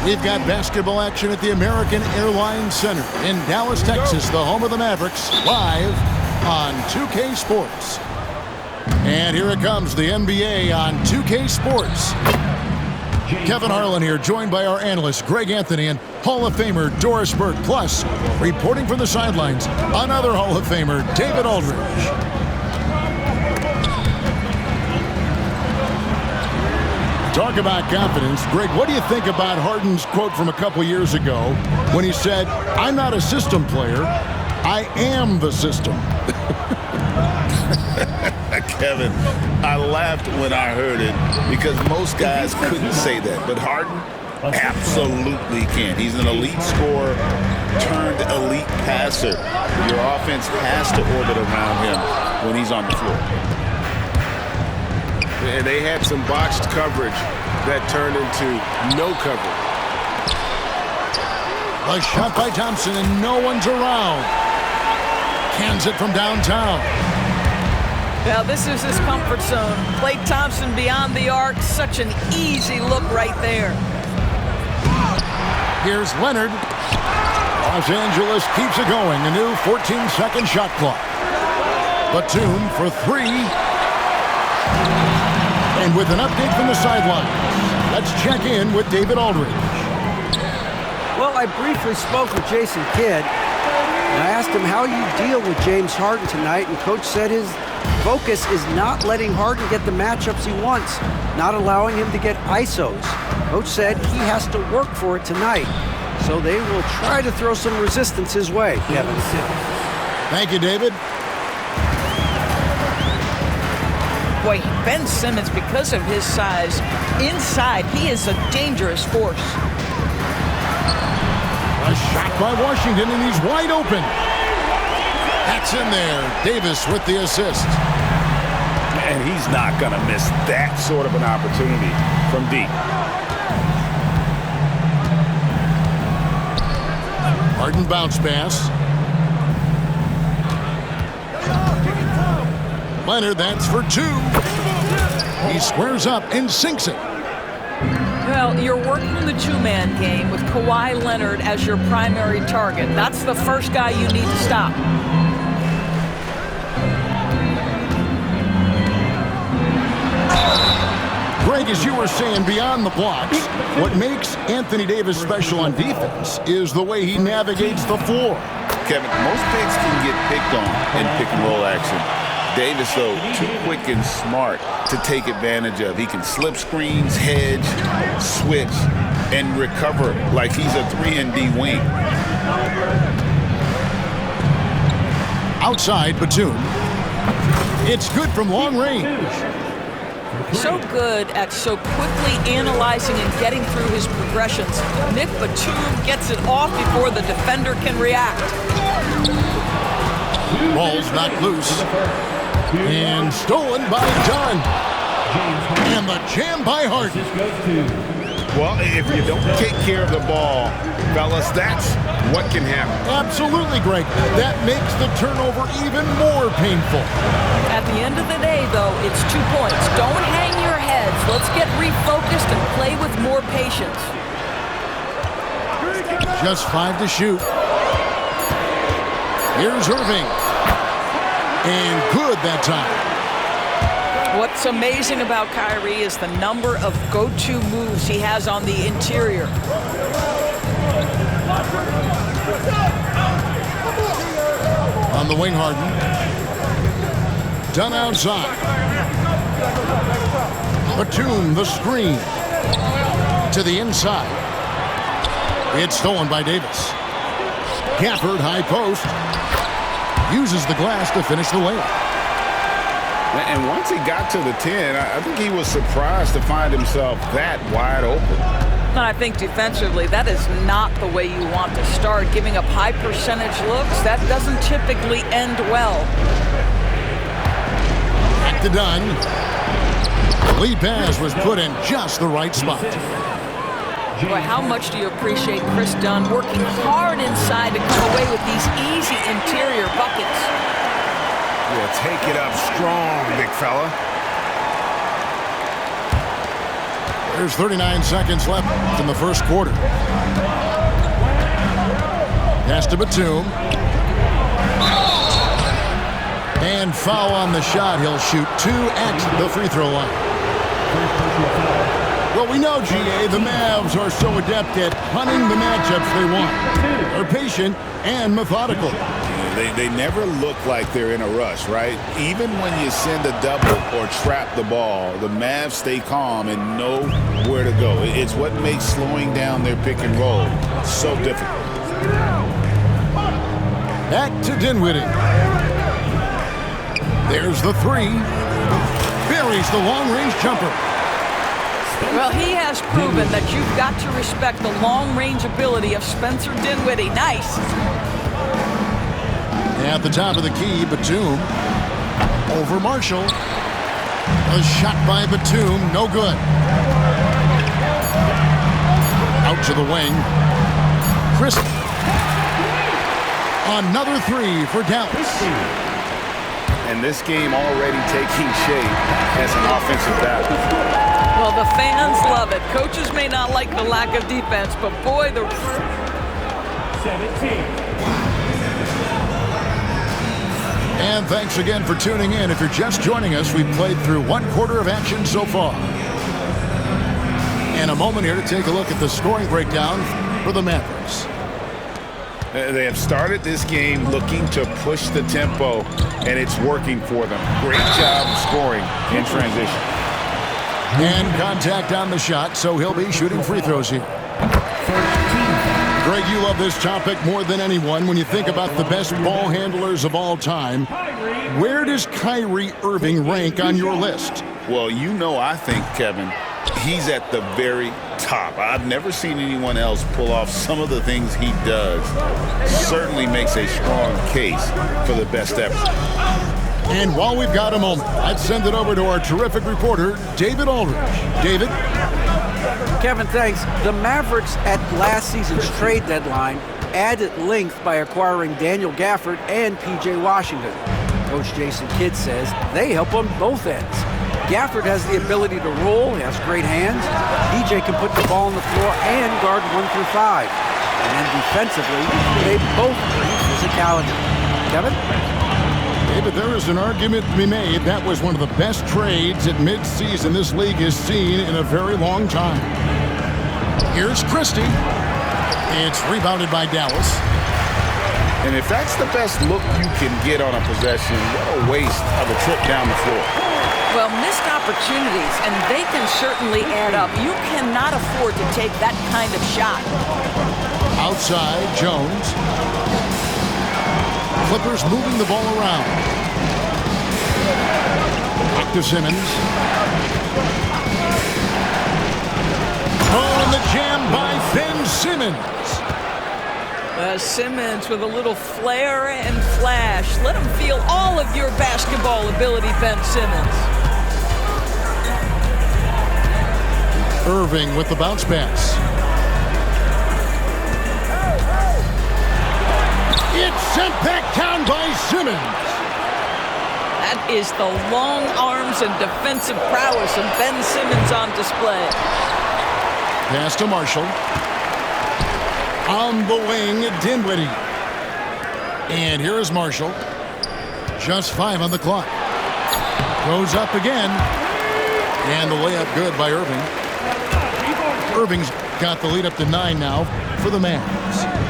We've got basketball action at the American Airlines Center in Dallas, Texas, the home of the Mavericks, live on 2K Sports. And here it comes, the NBA on 2K Sports. Kevin Harlan here, joined by our analyst, Greg Anthony, and Hall of Famer Doris Burke. Plus, reporting from the sidelines, another Hall of Famer, David Aldridge. Talk about confidence. Greg, what do you think about Harden's quote from a couple years ago when he said, "I'm not a system player, I am the system"? Kevin, I laughed when I heard it because most guys couldn't say that, but Harden absolutely can. He's an elite scorer turned elite passer. Your offense has to orbit around him when he's on the floor. And they had some botched coverage that turned into no coverage. A shot by Thompson, and no one's around. Cans it from downtown. Now this is his comfort zone. Klay Thompson beyond the arc. Such an easy look right there. Here's Leonard. Los Angeles keeps it going. A new 14-second shot clock. Batum for three. And with an update from the sideline, let's check in with David Aldridge. Well, I briefly spoke with Jason Kidd, and I asked him how you deal with James Harden tonight, and Coach said his focus is not letting Harden get the matchups he wants, not allowing him to get ISOs. Coach said he has to work for it tonight, so they will try to throw some resistance his way, Kevin. Thank you, David. Boy, Ben Simmons, because of his size, inside, he is a dangerous force. A shot by Washington, and he's wide open. That's in there. Davis with the assist. And he's not going to miss that sort of an opportunity from deep. Harden bounce pass. Leonard, that's for two. He squares up and sinks it. Well, you're working the two-man game with Kawhi Leonard as your primary target. That's the first guy you need to stop. Greg, as you were saying, beyond the blocks, what makes Anthony Davis special on defense is the way he navigates the floor. Kevin, most bigs can get picked on in pick-and-roll action. Davis, though, too quick and smart to take advantage of. He can slip screens, hedge, switch, and recover like he's a 3-and-D wing. Outside, Batum. It's good from long range. So good at so quickly analyzing and getting through his progressions. Nick Batum gets it off before the defender can react. Ball's knocked loose. And stolen by Dunn. And the jam by Harden. Well, if you don't take care of the ball, fellas, that's what can happen. Absolutely, Greg. That makes the turnover even more painful. At the end of the day, though, it's 2 points. Don't hang your heads. Let's get refocused and play with more patience. Just 5 to shoot. Here's Irving. And good that time. What's amazing about Kyrie is the number of go-to moves he has on the interior. On the wing, Harden. Done outside. Batum, the screen. To the inside. It's stolen by Davis. Gafford, high post. Uses the glass to finish the layup. And once he got to the 10, I think he was surprised to find himself that wide open. And I think defensively, that is not the way you want to start. Giving up high percentage looks, that doesn't typically end well. Back to Dunn. Lead pass was put in just the right spot. Boy, how much do you appreciate Chris Dunn working hard inside to come away with these easy interior buckets? Yeah, take it up strong, big fella. There's 39 seconds left in the first quarter. Pass to Batum. And foul on the shot. He'll shoot 2 at the free throw line. Well, we know, GA, the Mavs are so adept at hunting the matchups they want. They're patient and methodical. They never look like they're in a rush, right? Even when you send a double or trap the ball, the Mavs stay calm and know where to go. It's what makes slowing down their pick and roll so difficult. Back to Dinwiddie. There's the 3. Buries the long-range jumper. Well, he has proven that you've got to respect the long-range ability of Spencer Dinwiddie. Nice. At the top of the key, Batum over Marshall. A shot by Batum, no good. Out to the wing. Chris. Another 3 for Dallas. And this game already taking shape as an offensive battle. Well, the fans love it. Coaches may not like the lack of defense, but boy, the... 17. And thanks again for tuning in. If you're just joining us, we've played through 1 quarter of action so far. And a moment here to take a look at the scoring breakdown for the Mavericks. They have started this game looking to push the tempo, and it's working for them. Great job of scoring in transition. And contact on the shot, so he'll be shooting free throws here. Greg, you love this topic more than anyone. When you think about the best ball handlers of all time, where does Kyrie Irving rank on your list? Well, you know, I think, Kevin, he's at the very top. I've never seen anyone else pull off some of the things he does. Certainly makes a strong case for the best ever. And while we've got a moment, I'd send it over to our terrific reporter, David Aldridge. David? Kevin, thanks. The Mavericks at last season's trade deadline added length by acquiring Daniel Gafford and P.J. Washington. Coach Jason Kidd says they help on both ends. Gafford has the ability to roll, he has great hands. P.J. can put the ball on the floor and guard 1 through 5. And then defensively, they both bring physicality. Kevin? David, there is an argument to be made. That was one of the best trades at midseason this league has seen in a very long time. Here's Christie. It's rebounded by Dallas. And if that's the best look you can get on a possession, what a waste of a trip down the floor. Well, missed opportunities, and they can certainly add up. You cannot afford to take that kind of shot. Outside, Jones. Clippers moving the ball around. Back to Simmons. Oh, and the jam by Ben Simmons. Simmons with a little flair and flash. Let him feel all of your basketball ability, Ben Simmons. Irving with the bounce pass. It's sent back down by Simmons. That is the long arms and defensive prowess of Ben Simmons on display. Pass to Marshall. On the wing, Dinwiddie. And here is Marshall. Just 5 on the clock. Goes up again. And the layup good by Irving. Irving's got the lead up to 9 now for the Mavs.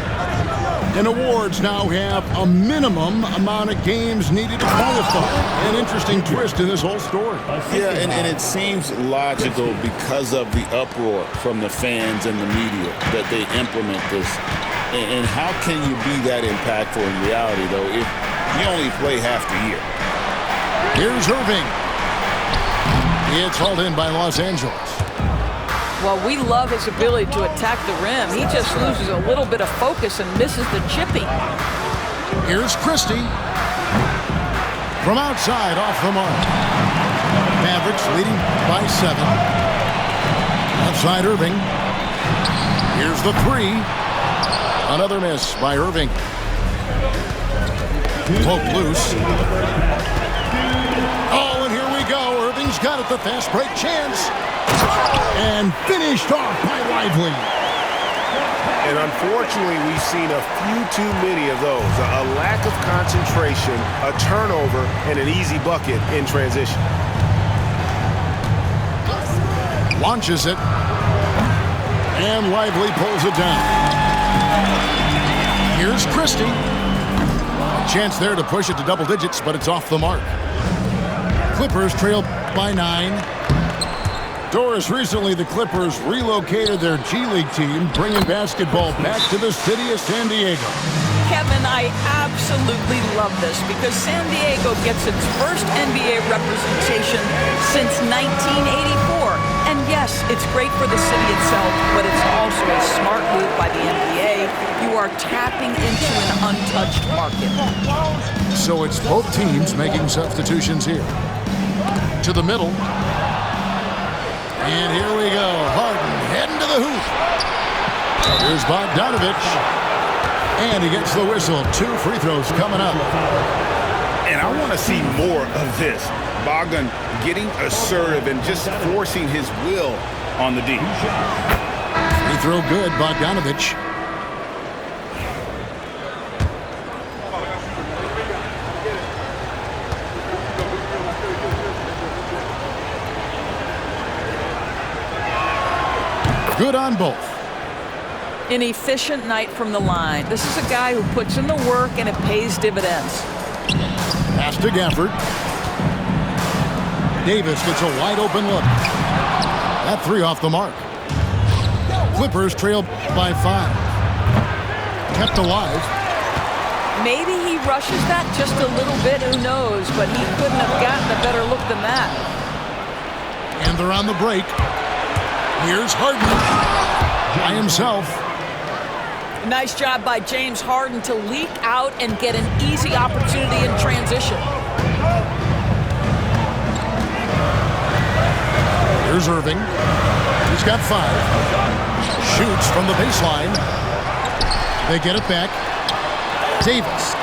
And awards now have a minimum amount of games needed to qualify. An interesting twist in this whole story. Yeah, and it seems logical because of the uproar from the fans and the media that they implement this. And how can you be that impactful in reality, though, if you only play half the year? Here's Irving. It's hauled in by Los Angeles. Well, we love his ability to attack the rim. He just loses a little bit of focus and misses the chippy. Here's Christie. From outside, off the mark. Mavericks leading by 7. Outside Irving. Here's the 3. Another miss by Irving. Poked loose. Oh, and here we go. Irving Who's got it? The fast break chance. And finished off by Lively. And unfortunately, we've seen a few too many of those. A lack of concentration, a turnover, and an easy bucket in transition. Launches it. And Lively pulls it down. Here's Christie. A chance there to push it to double digits, but it's off the mark. Clippers trail by 9. Doris, recently the Clippers relocated their G League team, bringing basketball back to the city of San Diego. Kevin, I absolutely love this because San Diego gets its first NBA representation since 1984. And yes, it's great for the city itself, but it's also a smart move by the NBA. You are tapping into an untouched market. So it's both teams making substitutions here. To the middle. And here we go. Harden heading to the hoop. Here's Bogdanovich. And he gets the whistle. 2 free throws coming up. And I want to see more of this. Bogdan getting assertive and just forcing his will on the D. Free throw good, Bogdanovich. Good on both. An efficient night from the line. This is a guy who puts in the work and it pays dividends. Pass to Gafford. Davis gets a wide open look. That 3 off the mark. Clippers trail by 5. Kept alive. Maybe he rushes that just a little bit, who knows, but he couldn't have gotten a better look than that. And they're on the break. Here's Harden by himself. Nice job by James Harden to leak out and get an easy opportunity in transition. Here's Irving. He's got 5. Shoots from the baseline. They get it back. Davis.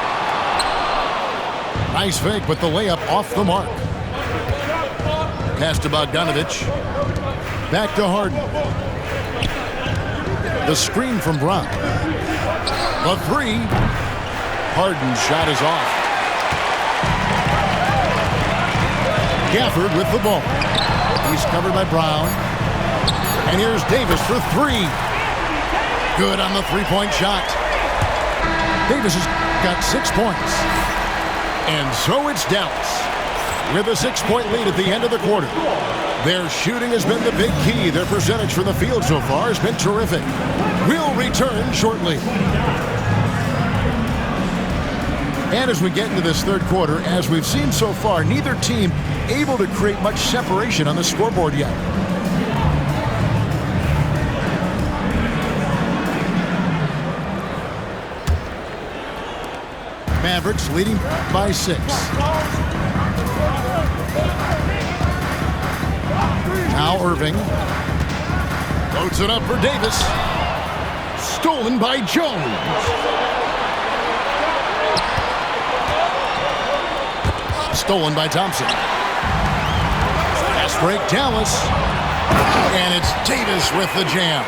Nice fake, but the layup off the mark. Pass to Bogdanovich. Back to Harden. The screen from Brown. The 3. Harden's shot is off. Gafford with the ball. He's covered by Brown. And here's Davis for 3. Good on the 3-point shot. Davis has got 6 points. And so it's Dallas with a 6-point lead at the end of the quarter. Their shooting has been the big key. Their percentage from the field so far has been terrific. We'll return shortly. And as we get into this third quarter, as we've seen so far, neither team able to create much separation on the scoreboard yet. Mavericks leading by 6. Now Irving. Loads it up for Davis. Stolen by Jones. Stolen by Thompson. Fast break Dallas. And it's Davis with the jam.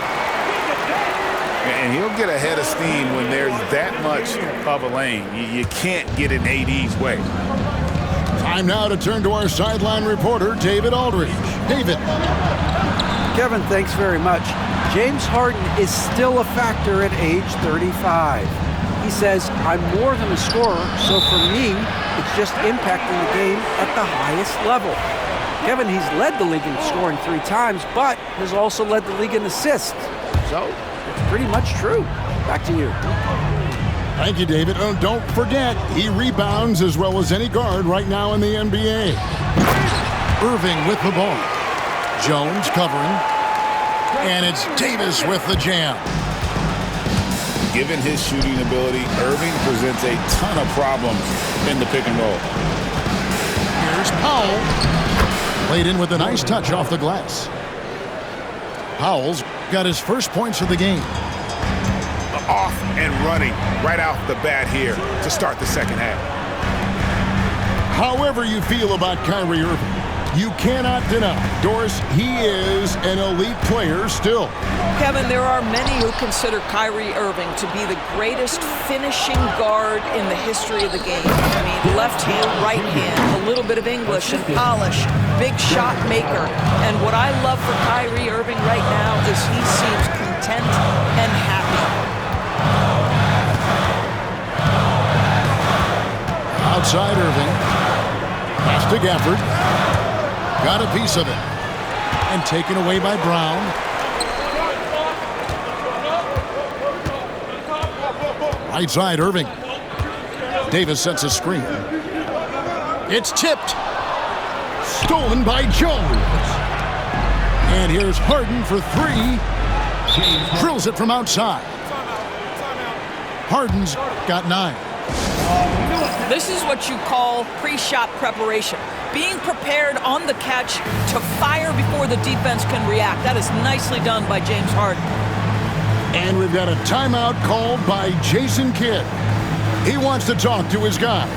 And he'll get ahead of steam when there's that much of a lane. You can't get in AD's way. Time now to turn to our sideline reporter, David Aldridge. David. Kevin, thanks very much. James Harden is still a factor at age 35. He says, I'm more than a scorer, so for me, it's just impacting the game at the highest level. Kevin, he's led the league in scoring 3 times, but has also led the league in assists. So, it's pretty much true. Back to you. Thank you, David. Oh, don't forget, he rebounds as well as any guard right now in the NBA. Irving with the ball. Jones covering. And it's Davis with the jam. Given his shooting ability, Irving presents a ton of problems in the pick and roll. Here's Powell. Played in with a nice touch off the glass. Powell's got his first points of the game. Off and running right off the bat here to start the second half. However you feel about Kyrie Irving, you cannot deny, Doris, he is an elite player still. Kevin, there are many who consider Kyrie Irving to be the greatest finishing guard in the history of the game. I mean, left hand, right hand, a little bit of English and polish, big shot maker. And what I love for Kyrie Irving right now is he seems content and happy. Outside Irving. Pass to Gafford. Got a piece of it. And taken away by Brown. Right side, Irving. Davis sets a screen. It's tipped. Stolen by Jones. And here's Harden for three. Drills it from outside. Harden's got 9. This is what you call pre-shot preparation. Being prepared on the catch to fire before the defense can react. That is nicely done by James Harden. And we've got a timeout called by Jason Kidd. He wants to talk to his guys.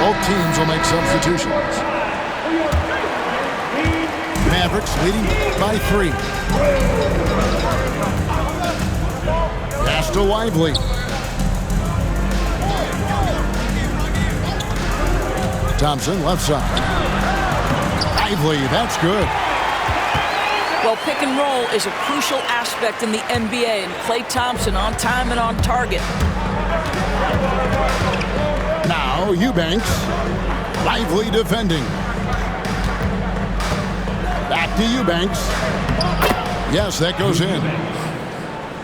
Both teams will make substitutions. Mavericks leading by 3. Pass to Lively. Thompson left side. Lively, that's good. Well, pick and roll is a crucial aspect in the NBA, and Klay Thompson on time and on target. Now Eubanks. Lively defending. Back to Eubanks. Yes, that goes in.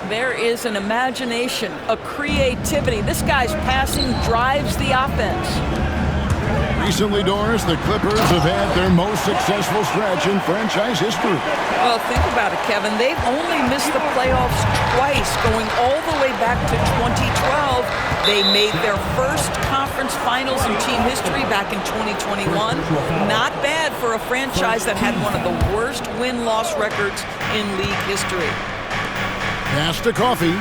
There is an imagination, a creativity. This guy's passing drives the offense. Recently, Doris, the Clippers have had their most successful stretch in franchise history. Well, think about it, Kevin. They've only missed the playoffs twice, going all the way back to 2012. They made their first conference finals in team history back in 2021. Not bad for a franchise that had one of the worst win-loss records in league history. Pass to Coffee.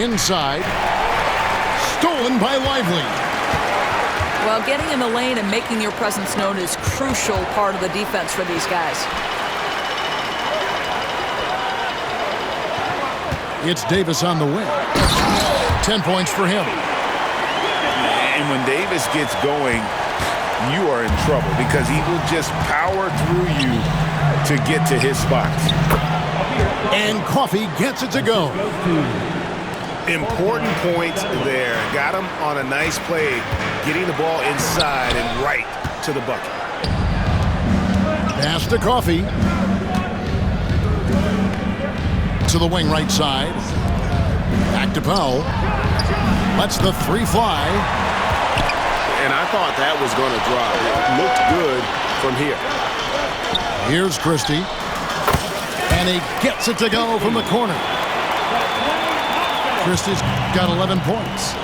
Inside. Stolen by Lively. Well, getting in the lane and making your presence known is a crucial part of the defense for these guys. It's Davis on the wing. 10 points for him. And when Davis gets going, you are in trouble because he will just power through you to get to his spots. And Coffee gets it to go. Important points there. Got him on a nice play, getting the ball inside and right to the bucket. Pass to Coffee. To the wing right side. Back to Powell. Lets the 3 fly. And I thought that was going to drop. It looked good from here. Here's Christie. And he gets it to go from the corner. Christie's got 11 points.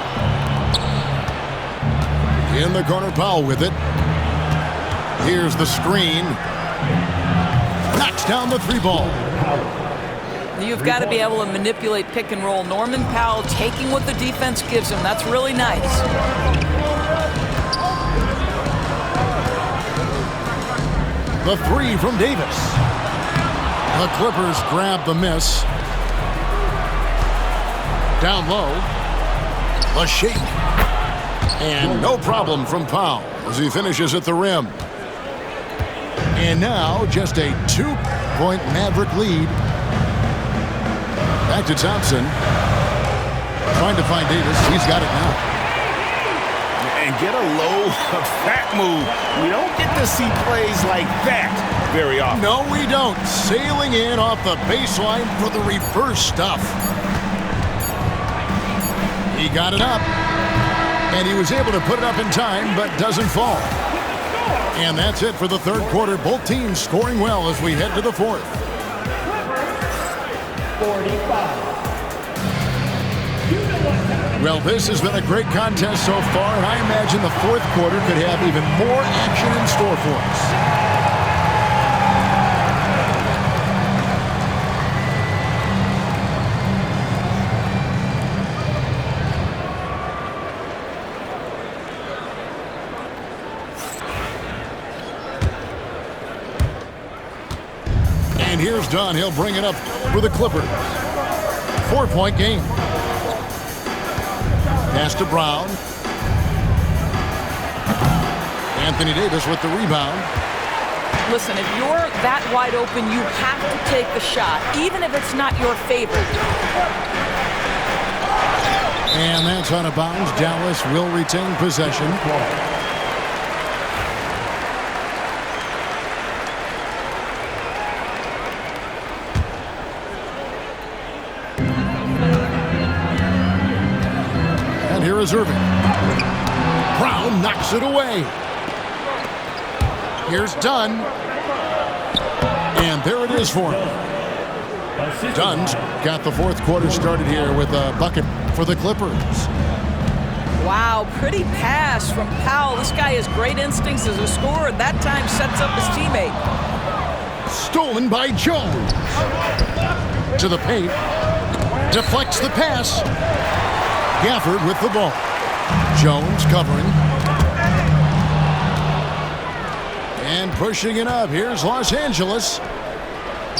In the corner, Powell with it. Here's the screen. Knocks down the 3 ball. You've got to be able to manipulate pick and roll. Norman Powell taking what the defense gives him. That's really nice. The 3 from Davis. The Clippers grab the miss. Down low. A shake. And no problem from Powell as he finishes at the rim. And now just a 2-point Maverick lead. Back to Thompson. Trying to find Davis. He's got it now. And get a low fat move. We don't get to see plays like that very often. No, we don't. Sailing in off the baseline for the reverse stuff. He got it up. And he was able to put it up in time, but doesn't fall. And that's it for the third quarter. Both teams scoring well as we head to the fourth. 45. Well, this has been a great contest so far, and I imagine the fourth quarter could have even more action in store for us. And here's Dunn. He'll bring it up for the Clippers. 4-point game. Pass to Brown. Anthony Davis with the rebound. Listen, if you're that wide open, you have to take the shot, even if it's not your favorite. And that's out of bounds. Dallas will retain possession. Here is Irving. Brown knocks it away. Here's Dunn. And there it is for him. Dunn's got the fourth quarter started here with a bucket for the Clippers. Wow, pretty pass from Powell. This guy has great instincts as a scorer. That time sets up his teammate. Stolen by Jones. To the paint. Deflects the pass. Gafford with the ball. Jones covering. And pushing it up. Here's Los Angeles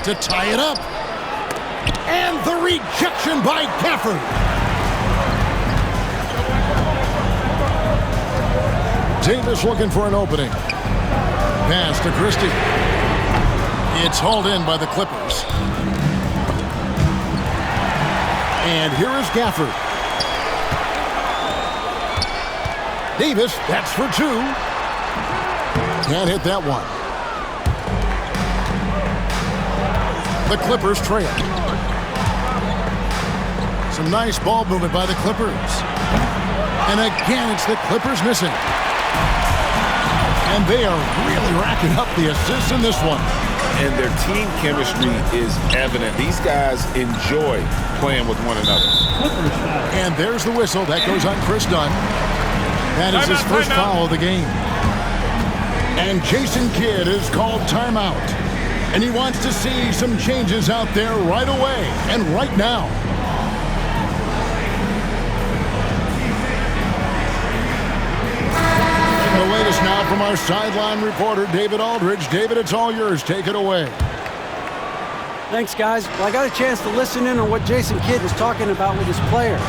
to tie it up. And the rejection by Gafford. Davis looking for an opening. Pass to Christie. It's hauled in by the Clippers. And here is Gafford. Davis, that's for two. Can't hit that one. The Clippers trail. Some nice ball movement by the Clippers. And again, it's the Clippers missing. And they are really racking up the assists in this one. And their team chemistry is evident. These guys enjoy playing with one another. And there's the whistle. That goes on Chris Dunn. That is his first foul of the game. And Jason Kidd is called timeout. And he wants to see some changes out there right away and right now. And the latest now from our sideline reporter, David Aldridge. David, it's all yours. Take it away. Thanks, guys. Well, I got a chance to listen in on what Jason Kidd was talking about with his players.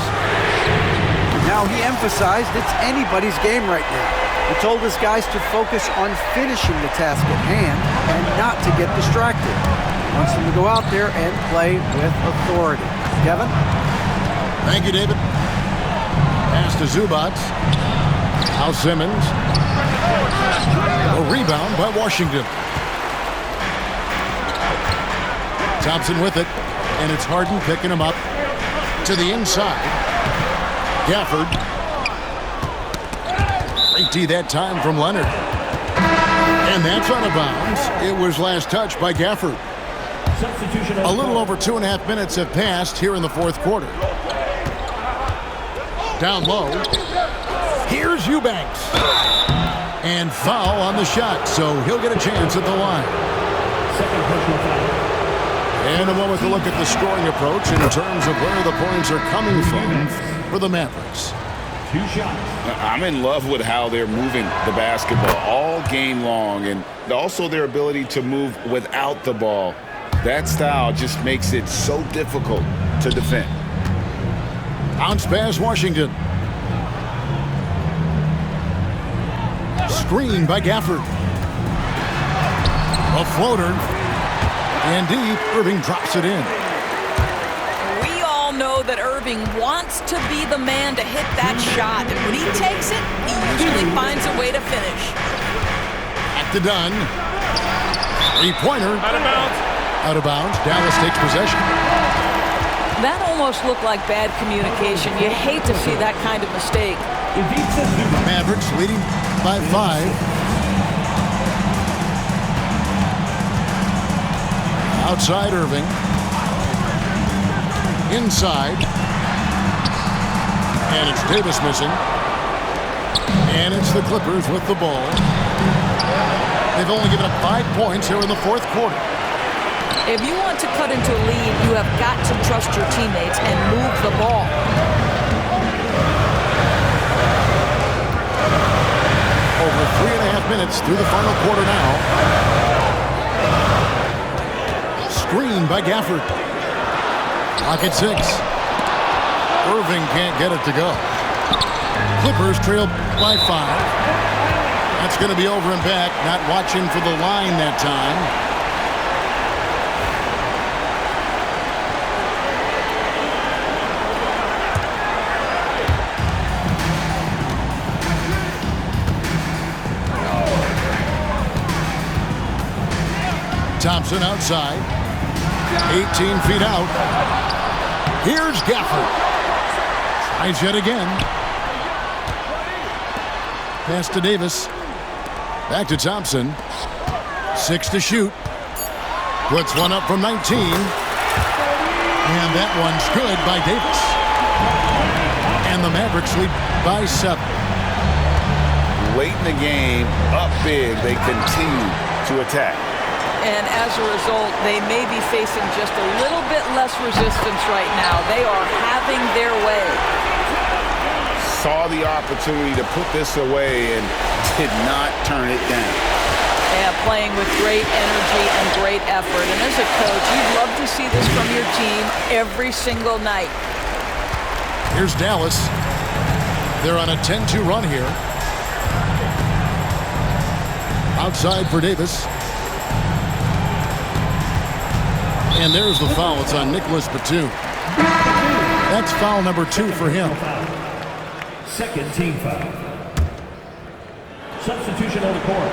Now, he emphasized it's anybody's game right now. He told his guys to focus on finishing the task at hand and not to get distracted. He wants them to go out there and play with authority. Kevin? Thank you, David. Pass to Zubac. Al Simmons. A rebound by Washington. Thompson with it. And it's Harden picking him up to the inside. Gafford. Great D that time from Leonard. And that's out of bounds. It was last touched by Gafford. A little over 2.5 minutes have passed here in the fourth quarter. Down low. Here's Eubanks. And foul on the shot, so he'll get a chance at the line. Second personal foul. And a moment to look at the scoring approach in terms of where the points are coming from for the Mavericks. 2 shots. I'm in love with how they're moving the basketball all game long, and also their ability to move without the ball. That style just makes it so difficult to defend. Bounce pass, Washington. Screen by Gafford. A floater. And deep, Irving drops it in. We all know that Irving wants to be the man to hit that shot. And when he takes it, he usually finds a way to finish. Back to Dunn. Three-pointer. Out of bounds. Out of bounds. Dallas takes possession. That almost looked like bad communication. You hate to see that kind of mistake. Mavericks leading by 5. Outside Irving. Inside. And it's Davis missing. And it's the Clippers with the ball. They've only given up 5 points here in the fourth quarter. If you want to cut into a lead, you have got to trust your teammates and move the ball. Over 3.5 minutes through the final quarter now. Screen by Gafford. Clock at 6. Irving can't get it to go. Clippers trail by 5. That's going to be over and back. Not watching for the line that time. Thompson outside. 18 feet out. Here's Gafford. Tries yet again. Pass to Davis. Back to Thompson. 6 to shoot. Puts one up from 19. And that one's good by Davis. And the Mavericks lead by 7. Late in the game, up big, they continue to attack. And as a result, they may be facing just a little bit less resistance right now. They are having their way. Saw the opportunity to put this away and did not turn it down. Yeah, playing with great energy and great effort. And as a coach, you'd love to see this from your team every single night. Here's Dallas. They're on a 10-2 run here. Outside for Davis. And there's the foul. It's on Nicholas Batum. That's foul number 2 for him. Second team foul. Substitution on the court.